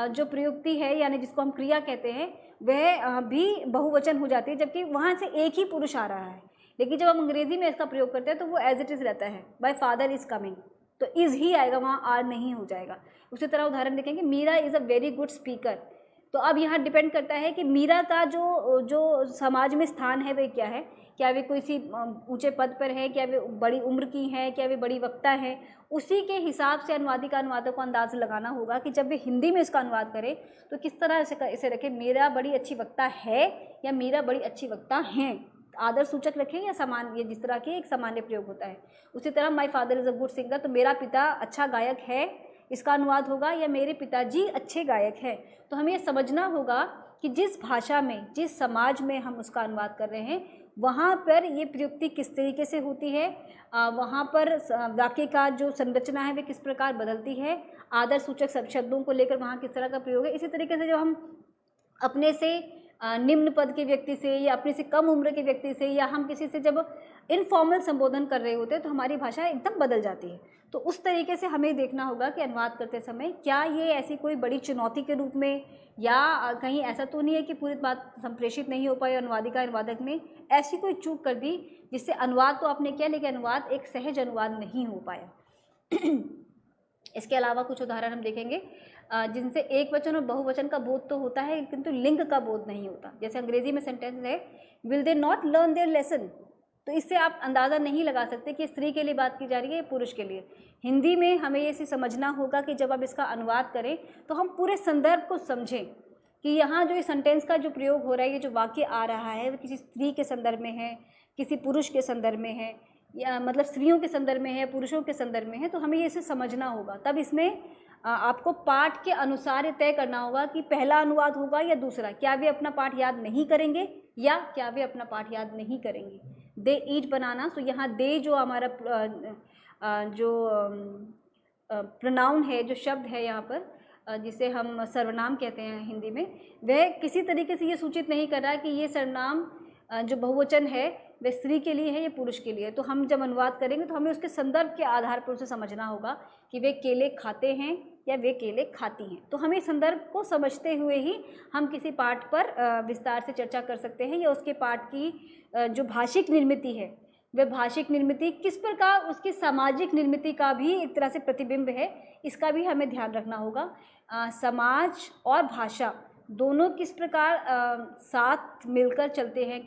जो प्रयुक्ति है यानी जिसको हम क्रिया कहते हैं वह भी बहुवचन हो जाती है, जबकि वहाँ से एक ही पुरुष आ रहा है। लेकिन जब हम अंग्रेजी में इसका प्रयोग करते हैं तो वो एज इट इज़ रहता है, माय फादर इज़ कमिंग, तो इज़ ही आएगा, वहाँ आर नहीं हो जाएगा। उसी तरह उदाहरण देखेंगे, Meera is a very good speaker. तो अब यहाँ डिपेंड करता है कि मीरा का जो समाज में स्थान है वह क्या है, क्या वे कोई सी ऊंचे पद पर है, क्या वे बड़ी उम्र की हैं, क्या वे बड़ी वक्ता है। उसी के हिसाब से अनुवादिका अनुवादक को अंदाज लगाना होगा कि जब वे हिंदी में इसका अनुवाद करें तो किस तरह से इसे रखें, मीरा बड़ी अच्छी वक्ता है या मीरा बड़ी अच्छी वक्ता हैं, आदर सूचक रखें या सामान्य, जिस तरह की एक सामान्य प्रयोग होता है। उसी तरह my father is a good singer, तो मेरा पिता अच्छा गायक है, इसका अनुवाद होगा या मेरे पिताजी अच्छे गायक हैं। तो हमें ये समझना होगा कि जिस भाषा में, जिस समाज में हम उसका अनुवाद कर रहे हैं वहाँ पर ये प्रयुक्ति किस तरीके से होती है, वहाँ पर वाक्य का जो संरचना है वे किस प्रकार बदलती है, आदर सूचक शब्दों को लेकर वहाँ किस तरह का प्रयोग है। इसी तरीके से जब हम अपने से निम्न पद के व्यक्ति से या अपने से कम उम्र के व्यक्ति से या हम किसी से जब इनफॉर्मल संबोधन कर रहे होते हैं तो हमारी भाषा एकदम बदल जाती है। तो उस तरीके से हमें देखना होगा कि अनुवाद करते समय क्या ये ऐसी कोई बड़ी चुनौती के रूप में या कहीं ऐसा तो नहीं है कि पूरी बात संप्रेषित नहीं हो पाई, अनुवादिका अनुवादक ने ऐसी कोई चूक कर दी जिससे अनुवाद तो आपने किया लेकिन अनुवाद एक सहज अनुवाद नहीं हो पाया। इसके अलावा कुछ उदाहरण हम देखेंगे जिनसे एक वचन और बहुवचन का बोध तो होता है किंतु लिंग का बोध नहीं होता। जैसे अंग्रेजी में सेंटेंस है will they not learn their lesson, तो इससे आप अंदाज़ा नहीं लगा सकते कि स्त्री के लिए बात की जा रही है या पुरुष के लिए। हिंदी में हमें ये समझना होगा कि जब आप इसका अनुवाद करें तो हम पूरे संदर्भ को समझें कि यहाँ जो इस सेंटेंस का जो प्रयोग हो रहा है, ये जो वाक्य आ रहा है वो किसी स्त्री के संदर्भ में है, किसी पुरुष के संदर्भ में है, या मतलब स्त्रियों के संदर्भ में है, पुरुषों के संदर्भ में है। तो हमें इसे समझना होगा, तब इसमें आपको पाठ के अनुसार ये तय करना होगा कि पहला अनुवाद होगा या दूसरा। क्या वे अपना पाठ याद नहीं करेंगे या क्या वे अपना पाठ याद नहीं करेंगे। दे ईट बनाना, तो यहाँ दे जो हमारा जो प्रोनाउन है, जो शब्द है यहाँ पर जिसे हम सर्वनाम कहते हैं हिंदी में, वह किसी तरीके से ये सूचित नहीं कर रहा है कि ये सर्वनाम जो बहुवचन है वह स्त्री के लिए है या पुरुष के लिए। तो हम जब अनुवाद करेंगे तो हमें उसके संदर्भ के आधार पर उसे समझना होगा कि वे केले खाते हैं या वे केले खाती हैं। तो हमें संदर्भ को समझते हुए ही हम किसी पाठ पर विस्तार से चर्चा कर सकते हैं या उसके पाठ की जो भाषिक निर्मिति है वह भाषिक निर्मिति किस प्रकार उसकी सामाजिक निर्मिति का भी एक तरह से प्रतिबिंब है, इसका भी हमें ध्यान रखना होगा। समाज और भाषा दोनों किस प्रकार साथ मिलकर चलते हैं,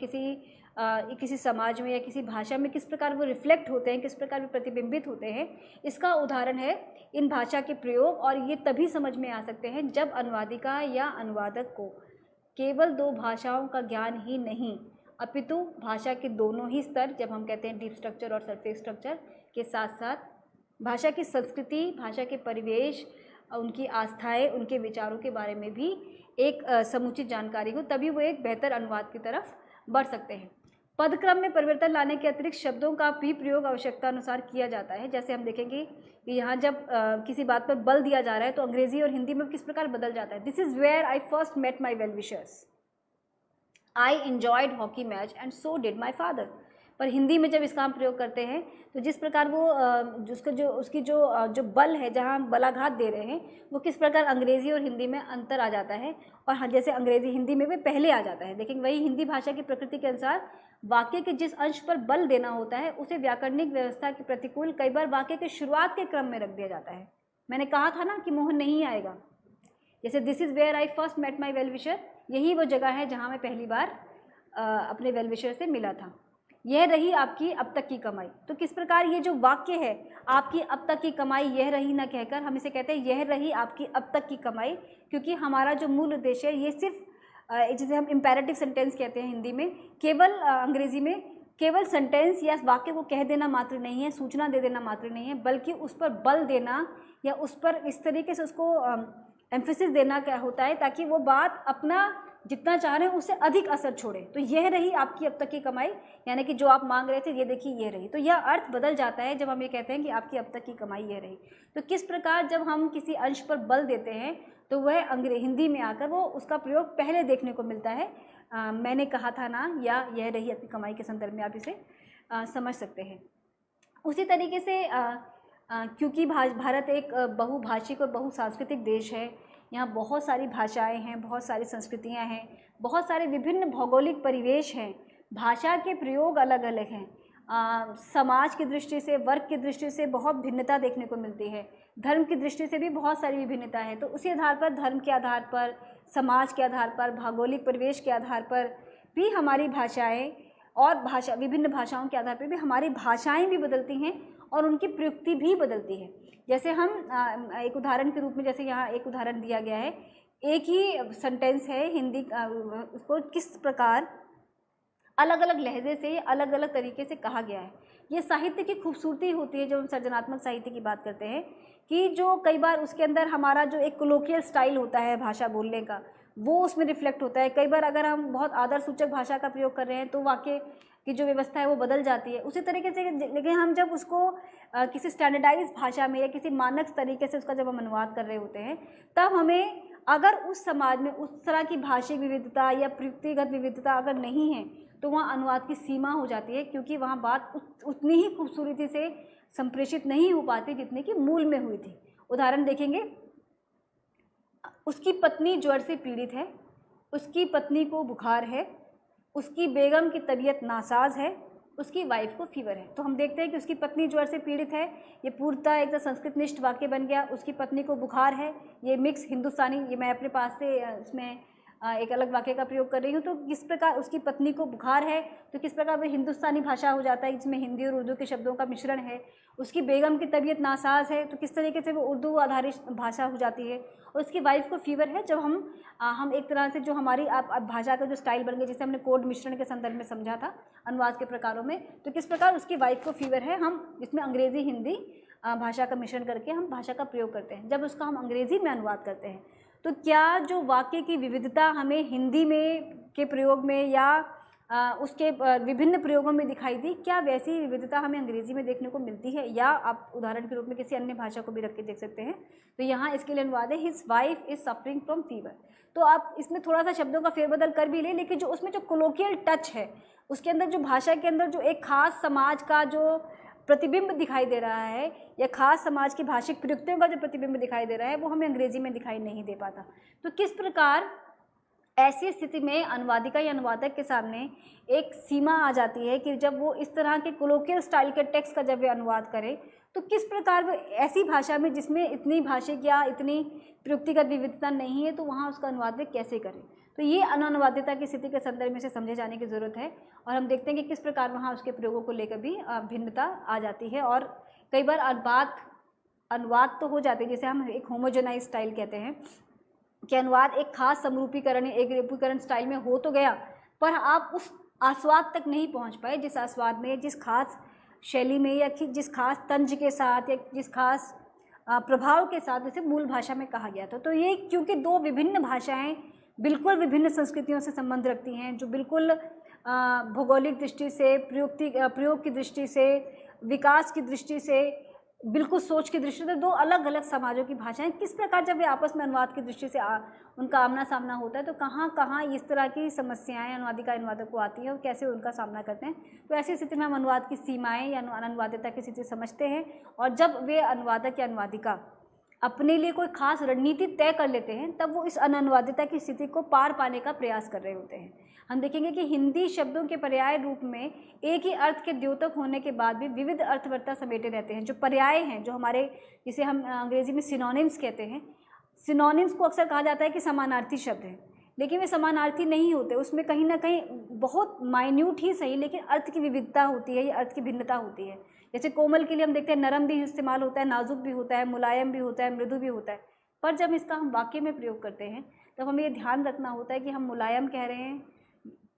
किसी समाज में या किसी भाषा में किस प्रकार वो रिफ्लेक्ट होते हैं, किस प्रकार वो प्रतिबिंबित होते हैं, इसका उदाहरण है इन भाषा के प्रयोग। और ये तभी समझ में आ सकते हैं जब अनुवादिका या अनुवादक को केवल दो भाषाओं का ज्ञान ही नहीं अपितु भाषा के दोनों ही स्तर, जब हम कहते हैं डीप स्ट्रक्चर और सरफेस स्ट्रक्चर के साथ साथ भाषा की संस्कृति, भाषा के परिवेश, उनकी आस्थाएं, उनके विचारों के बारे में भी एक समुचित जानकारी हो, तभी वो एक बेहतर अनुवाद की तरफ बढ़ सकते हैं। पदक्रम में परिवर्तन लाने के अतिरिक्त शब्दों का भी प्रयोग आवश्यकता अनुसार किया जाता है। जैसे हम देखेंगे कि यहाँ जब किसी बात पर बल दिया जा रहा है तो अंग्रेजी और हिंदी में किस प्रकार बदल जाता है। This is where I first met my well wishers, I enjoyed hockey match and so did my father. पर हिंदी में जब इसका हम प्रयोग करते हैं तो जिस प्रकार वो उसकी जो बल है, जहाँ हम बलाघात दे रहे हैं, वो किस प्रकार अंग्रेज़ी और हिंदी में अंतर आ जाता है। और हाँ, जैसे अंग्रेज़ी हिंदी में वे पहले आ जाता है, लेकिन वही हिंदी भाषा की प्रकृति के अनुसार वाक्य के जिस अंश पर बल देना होता है उसे व्याकरणिक व्यवस्था के प्रतिकूल कई बार वाक्य के शुरुआत के क्रम में रख दिया जाता है। मैंने कहा था ना कि मोहन नहीं आएगा। जैसे this is where I first met my well wisher, यही वो जगह है जहाँ मैं पहली बार अपने वेल विशर से मिला था। यह रही आपकी अब तक की कमाई। तो किस प्रकार ये जो वाक्य है, आपकी अब तक की कमाई यह रही ना कहकर हम इसे कहते हैं यह रही आपकी अब तक की कमाई, क्योंकि हमारा जो मूल उद्देश्य है ये सिर्फ जिसे हम इम्पेरेटिव सेंटेंस कहते हैं हिंदी में, केवल अंग्रेजी में केवल सेंटेंस या वाक्य को कह देना मात्र नहीं है, सूचना दे देना मात्र नहीं है, बल्कि उस पर बल देना या उस पर इस तरीके से उसको एम्फेसिस देना क्या होता है ताकि वो बात अपना जितना चाह रहे हैं उससे अधिक असर छोड़े। तो यह रही आपकी अब तक की कमाई, यानी कि जो आप मांग रहे थे ये देखिए यह रही। तो यह अर्थ बदल जाता है जब हम ये कहते हैं कि आपकी अब तक की कमाई यह रही। तो किस प्रकार जब हम किसी अंश पर बल देते हैं तो वह हिंदी में आकर वो उसका प्रयोग पहले देखने को मिलता है मैंने कहा था ना, या यह रही अपनी कमाई के संदर्भ में आप इसे समझ सकते हैं। उसी तरीके से क्योंकि भारत एक बहुभाषिक और बहुसांस्कृतिक देश है, यहाँ बहुत सारी भाषाएं हैं, बहुत सारी संस्कृतियाँ हैं, बहुत सारे विभिन्न भौगोलिक परिवेश हैं, भाषा के प्रयोग अलग अलग हैं, समाज की दृष्टि से, वर्ग की दृष्टि से बहुत भिन्नता देखने को मिलती है, धर्म की दृष्टि से भी बहुत सारी विभिन्नता है। तो उसी आधार पर, धर्म के आधार पर, समाज के आधार पर, भौगोलिक परिवेश के आधार पर भी हमारी भाषाएं और विभिन्न भाषाओं के आधार पर भी हमारी भाषाएं भी बदलती हैं और उनकी प्रयुक्ति भी बदलती है। जैसे हम एक उदाहरण के रूप में, जैसे यहाँ एक उदाहरण दिया गया है, एक ही सेंटेंस है हिंदी, उसको किस प्रकार अलग अलग लहजे से, अलग अलग तरीके से कहा गया है। ये साहित्य की खूबसूरती होती है, जब हम सृजनात्मक साहित्य की बात करते हैं, कि जो कई बार उसके अंदर हमारा जो एक कोलोकियल स्टाइल होता है भाषा बोलने का, वो उसमें रिफ्लेक्ट होता है। कई बार अगर हम बहुत आदर सूचक भाषा का प्रयोग कर रहे हैं तो वाक्य की जो व्यवस्था है वो बदल जाती है। उसी तरीके से लेकिन हम जब उसको किसी स्टैंडर्डाइज भाषा में या किसी मानक तरीके से उसका जब हम अनुवाद कर रहे होते हैं, तब हमें, अगर उस समाज में उस तरह की भाषिक विविधता या प्रयुक्तिगत विविधता अगर नहीं है, तो वहाँ अनुवाद की सीमा हो जाती है, क्योंकि वहाँ बात उतनी ही खूबसूरती से संप्रेषित नहीं हो पाती जितने की मूल में हुई थी। उदाहरण देखेंगे, उसकी पत्नी ज्वर से पीड़ित है, उसकी पत्नी को बुखार है, उसकी बेगम की तबीयत नासाज है, उसकी वाइफ को फीवर है। तो हम देखते हैं कि उसकी पत्नी ज्वर से पीड़ित है, ये पूर्णतः एक संस्कृतनिष्ठ वाक्य बन गया। उसकी पत्नी को बुखार है, ये मिक्स हिंदुस्तानी, ये मैं अपने पास से इसमें एक अलग वाक्य का प्रयोग कर रही हूँ। तो किस प्रकार उसकी पत्नी को बुखार है, तो किस प्रकार वह हिंदुस्तानी भाषा हो जाता है जिसमें हिंदी और उर्दू के शब्दों का मिश्रण है। उसकी बेगम की तबीयत नासाज है, तो किस तरीके से वो उर्दू आधारित भाषा हो जाती है। और उसकी वाइफ को फीवर है, जब हम एक तरह से जो हमारी भाषा का जो स्टाइल बन गया, जिसे हमने कोड मिश्रण के संदर्भ में समझा था अनुवाद के प्रकारों में, तो किस प्रकार उसकी वाइफ को फीवर है, हम इसमें अंग्रेज़ी हिंदी भाषा का मिश्रण करके हम भाषा का प्रयोग करते हैं। जब उसका हम अंग्रेज़ी में अनुवाद करते हैं, तो क्या जो वाक्य की विविधता हमें हिंदी में के प्रयोग में या उसके विभिन्न प्रयोगों में दिखाई दी, क्या वैसी विविधता हमें अंग्रेज़ी में देखने को मिलती है? या आप उदाहरण के रूप में किसी अन्य भाषा को भी रख के देख सकते हैं। तो यहाँ इसके लिए अनुवाद है, his wife is suffering from fever. तो आप इसमें थोड़ा सा शब्दों का फेरबदल कर भी लें, लेकिन जो उसमें जो कोलोकियल टच है, उसके अंदर जो भाषा के अंदर जो एक खास समाज का जो प्रतिबिंब दिखाई दे रहा है, या खास समाज की भाषिक प्रयुक्तियों का जो प्रतिबिंब दिखाई दे रहा है, वो हमें अंग्रेजी में दिखाई नहीं दे पाता। तो किस प्रकार ऐसी स्थिति में अनुवादिका या अनुवादक के सामने एक सीमा आ जाती है कि जब वो इस तरह के कोलोकियल स्टाइल के टेक्स्ट का जब वे अनुवाद करें, तो किस प्रकार वो ऐसी भाषा में जिसमें इतनी भाषिक या इतनी प्रयुक्तिगत विविधता नहीं है, तो वहाँ उसका अनुवाद वे कैसे करें। तो ये अनुवादिता की स्थिति के संदर्भ में से समझे जाने की ज़रूरत है। और हम देखते हैं कि किस प्रकार वहाँ उसके प्रयोगों को लेकर भी भिन्नता आ जाती है। और कई बार अनुवाद तो हो जाते हैं, जैसे हम एक होमोजेनाइज स्टाइल कहते हैं कि अनुवाद एक खास समरूपीकरण, एक रूपीकरण स्टाइल में हो तो गया, पर आप उस आस्वाद तक नहीं पहुंच पाए जिस आस्वाद में, जिस खास शैली में, या जिस खास तंज के साथ, या जिस खास प्रभाव के साथ जैसे मूल भाषा में कहा गया था। तो ये क्योंकि दो विभिन्न भाषाएं बिल्कुल विभिन्न संस्कृतियों से संबंध रखती हैं, जो बिल्कुल भौगोलिक दृष्टि से, प्रयोग की दृष्टि से, विकास की दृष्टि से, बिल्कुल सोच की दृष्टि से दो अलग अलग समाजों की भाषाएं, किस प्रकार जब वे आपस में अनुवाद की दृष्टि से उनका आमना सामना होता है, तो कहाँ कहाँ इस तरह की समस्याएं अनुवादिका अनुवादक को आती हैं और कैसे उनका सामना करते हैं। तो ऐसी स्थिति में हम अनुवाद की सीमाएं या अनुवादिता की स्थिति समझते हैं। और जब वे अनुवादक या अनुवादिका अपने लिए कोई खास रणनीति तय कर लेते हैं, तब वो इस अनुवादिता की स्थिति को पार पाने का प्रयास कर रहे होते हैं। हम देखेंगे कि हिंदी शब्दों के पर्याय रूप में एक ही अर्थ के द्योतक होने के बाद भी विविध अर्थवत्ता समेटे रहते हैं। जो पर्याय हैं, जो हमारे, जिसे हम अंग्रेजी में सिनोनिम्स कहते हैं, सिनोनिम्स को अक्सर कहा जाता है कि समानार्थी शब्द हैं, लेकिन वे समानार्थी नहीं होते। उसमें कहीं ना कहीं बहुत माइन्यूट ही सही, लेकिन अर्थ की विविधता होती है या अर्थ की भिन्नता होती है। जैसे कोमल के लिए हम देखते हैं नरम भी इस्तेमाल होता है, नाजुक भी होता है, मुलायम भी होता है, मृदु भी होता है। पर जब इसका हम वाक्य में प्रयोग करते हैं, तब हमें ये ध्यान रखना होता है कि हम मुलायम कह रहे हैं,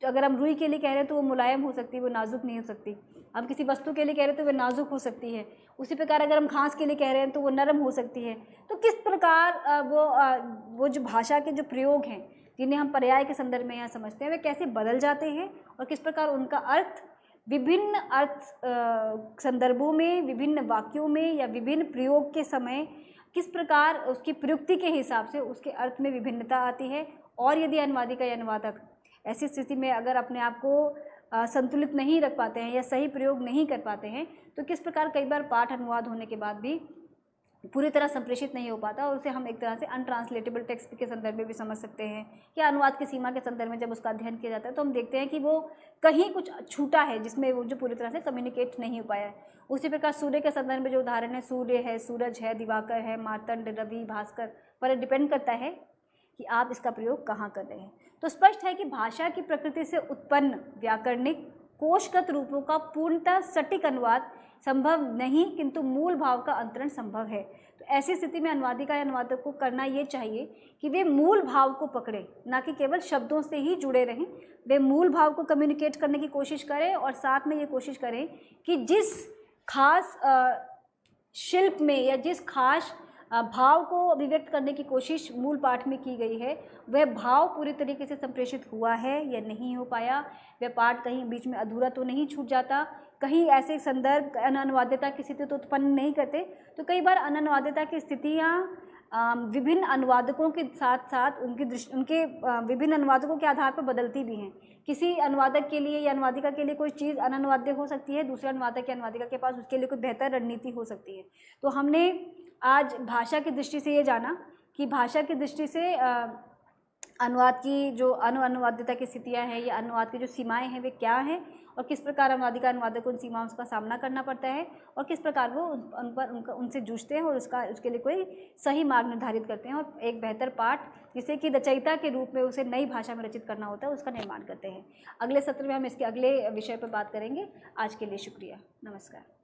तो अगर हम रुई के लिए कह रहे हैं तो वो मुलायम हो सकती है, वो नाजुक नहीं हो सकती। हम किसी वस्तु के लिए कह रहे हैं तो वो नाजुक हो सकती है। उसी प्रकार अगर हम घास के लिए कह रहे हैं तो वो नरम हो सकती है। तो किस प्रकार वो जो भाषा के जो प्रयोग हैं, जिन्हें हम पर्याय के संदर्भ में यहाँ समझते हैं, वे कैसे बदल जाते हैं और किस प्रकार उनका अर्थ विभिन्न संदर्भों में, विभिन्न वाक्यों में या विभिन्न प्रयोग के समय किस प्रकार उसकी प्रयुक्ति के हिसाब से उसके अर्थ में विभिन्नता आती है। और यदि अनुवादिका या अनुवादक ऐसी स्थिति में अगर अपने आप को संतुलित नहीं रख पाते हैं या सही प्रयोग नहीं कर पाते हैं तो किस प्रकार कई बार पाठ अनुवाद होने के बाद भी पूरी तरह संप्रेषित नहीं हो पाता और उसे हम एक तरह से अनट्रांसलेटेबल टेक्स्ट के संदर्भ में भी समझ सकते हैं या अनुवाद की सीमा के संदर्भ में जब उसका अध्ययन किया जाता है तो हम देखते हैं कि वो कहीं कुछ छूटा है जिसमें वो जो पूरी तरह से कम्युनिकेट नहीं हो पाया है। उसी प्रकार सूर्य के संदर्भ में जो उदाहरण है, सूर्य है, सूरज है, दिवाकर है, मार्तंड, रवि, भास्कर, पर डिपेंड करता है कि आप इसका प्रयोग कहाँ कर रहे हैं। तो स्पष्ट है कि भाषा की प्रकृति से उत्पन्न व्याकरणिक कोशगत रूपों का पूर्णतः सटीक अनुवाद संभव नहीं, किंतु मूल भाव का अंतरण संभव है। तो ऐसी स्थिति में अनुवादिका या अनुवादक को करना ये चाहिए कि वे मूल भाव को पकड़े, ना कि केवल शब्दों से ही जुड़े रहें। वे मूल भाव को कम्युनिकेट करने की कोशिश करें और साथ में ये कोशिश करें कि जिस खास शिल्प में या जिस खास भाव को अभिव्यक्त करने की कोशिश मूल पाठ में की गई है वह भाव पूरी तरीके से संप्रेषित हुआ है या नहीं हो पाया, वह पाठ कहीं बीच में अधूरा तो नहीं छूट जाता, कहीं ऐसे संदर्भ अननुवाद्यता की स्थिति तो उत्पन्न नहीं करते। तो कई बार अननुवाद्यता की स्थितियाँ विभिन्न अनुवादकों के साथ साथ उनके विभिन्न अनुवादकों के आधार पर बदलती भी हैं। किसी अनुवादक के लिए या अनुवादिका के लिए कोई चीज़ अननुवाद्य हो सकती है, दूसरे अनुवादक या अनुवादिका के पास उसके लिए कोई बेहतर रणनीति हो सकती है। तो हमने आज भाषा की दृष्टि से ये जाना कि भाषा की दृष्टि से अनुवाद की जो अनुवाद्यता की स्थितियाँ हैं या अनुवाद की जो सीमाएं हैं वे क्या हैं और किस प्रकार अनुवादिका अनुवादक उन सीमाओं का सामना करना पड़ता है और किस प्रकार वो उनसे जूझते हैं और उसके लिए कोई सही मार्ग निर्धारित करते हैं और एक बेहतर पाठ जिसे कि रचयिता के रूप में उसे नई भाषा में रचित करना होता है उसका निर्माण करते हैं। अगले सत्र में हम इसके अगले विषय पर बात करेंगे। आज के लिए शुक्रिया, नमस्कार।